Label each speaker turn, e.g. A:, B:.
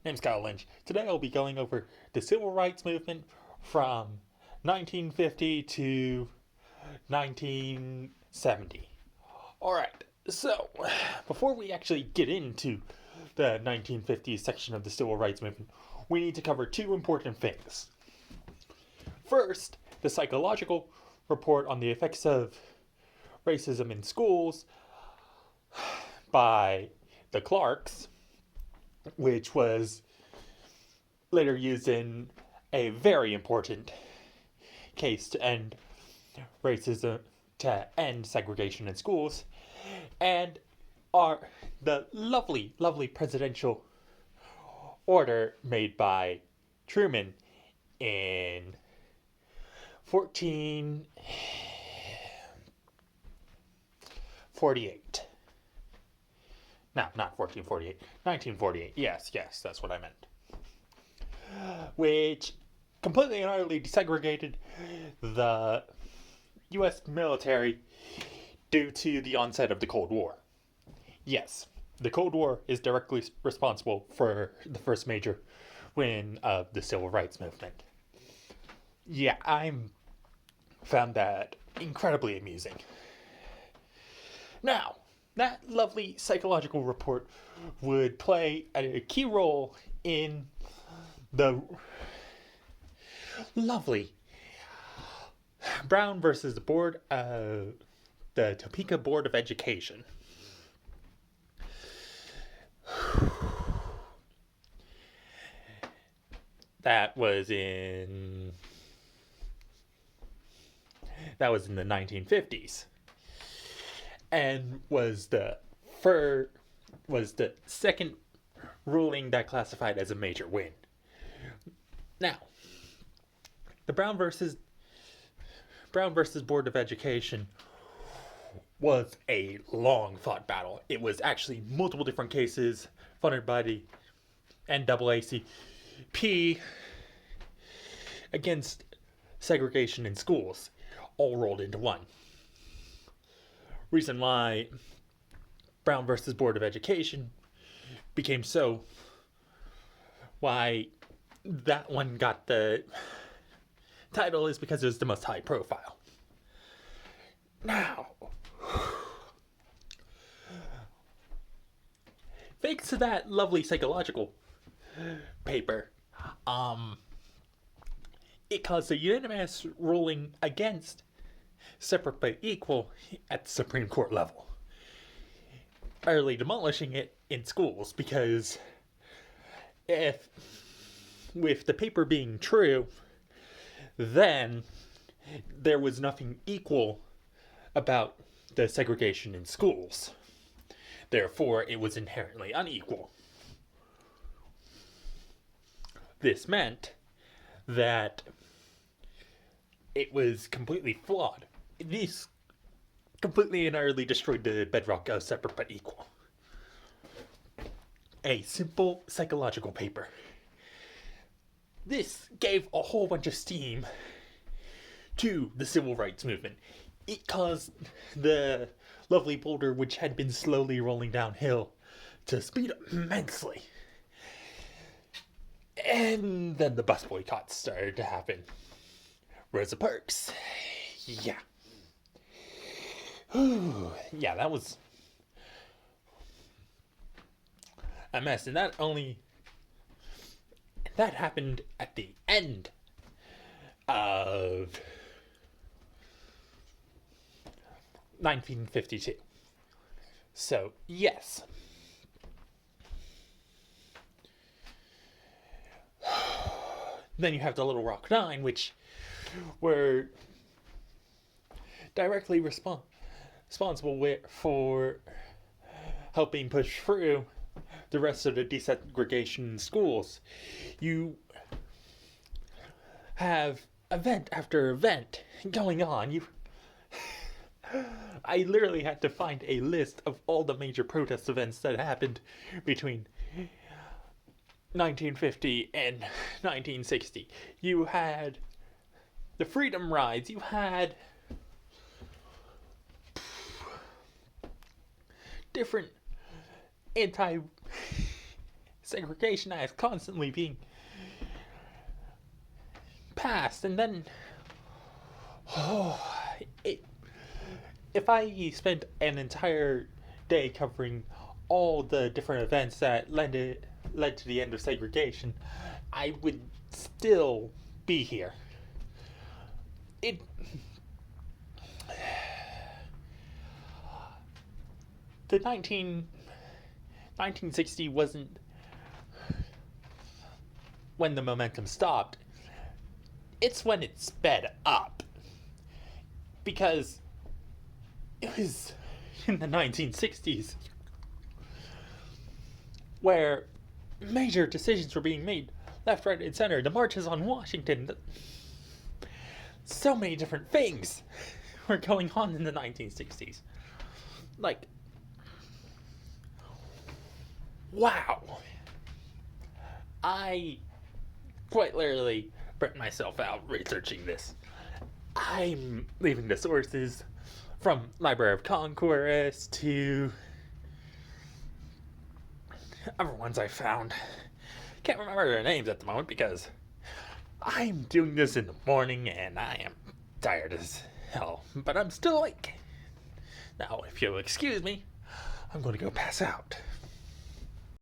A: Name's Hollis Lynch. Today I'll be going over the civil rights movement from 1950 to 1970. Alright, so before we actually get into the 1950s section of the civil rights movement, we need to cover two important things. First, the psychological report on the effects of racism in schools by the Clarks, which was later used in a very important case to end racism, to end segregation in schools, and the lovely presidential order made by Truman in 1448. No, not 1448. 1948. Yes, that's what I meant. Which completely and utterly desegregated the U.S. military due to the onset of the Cold War. Yes, the Cold War is directly responsible for the first major win of the civil rights movement. Yeah, I found that incredibly amusing. Now, that lovely psychological report would play a key role in the lovely Brown versus the Topeka Board of Education. That was in the 1950s, and was the second ruling that classified as a major win. Now, the Brown versus Board of Education was a long fought battle. It was actually multiple different cases funded by the NAACP against segregation in schools, all rolled into one. Reason why Brown versus Board of Education became so, why that one got the title is because it was the most high profile. Now, thanks to that lovely psychological paper, it caused a unanimous ruling against separate but equal at the Supreme Court level, utterly demolishing it in schools, because if, with the paper being true, then there was nothing equal about the segregation in schools. Therefore, it was inherently unequal. This meant that it was completely flawed. This completely and utterly destroyed the bedrock of separate but equal. A simple psychological paper. This gave a whole bunch of steam to the civil rights movement. It caused the lovely boulder, which had been slowly rolling downhill, to speed up immensely. And then the bus boycotts started to happen. Rosa Parks. Yeah. Yeah, that was a mess. And that happened at the end of 1952. So, yes. Then you have the Little Rock Nine, which were directly responsible for helping push through the rest of the desegregation in schools. You have event after event going on. I literally had to find a list of all the major protest events that happened between 1950 and 1960. You had the Freedom Rides. You had different anti Segregation Act constantly being passed, and then if I spent an entire day covering all the different events that led to the end of segregation, I would still be here. The 1960 wasn't when the momentum stopped. It's when it sped up. Because it was in the 1960s where major decisions were being made left, right, and center. The marches on Washington. So many different things were going on in the 1960s. Like, wow. I quite literally burnt myself out researching this. I'm leaving the sources from Library of Congress to other ones I found. Can't remember their names at the moment because I'm doing this in the morning and I am tired as hell. But I'm still awake. Now, if you'll excuse me, I'm going to go pass out.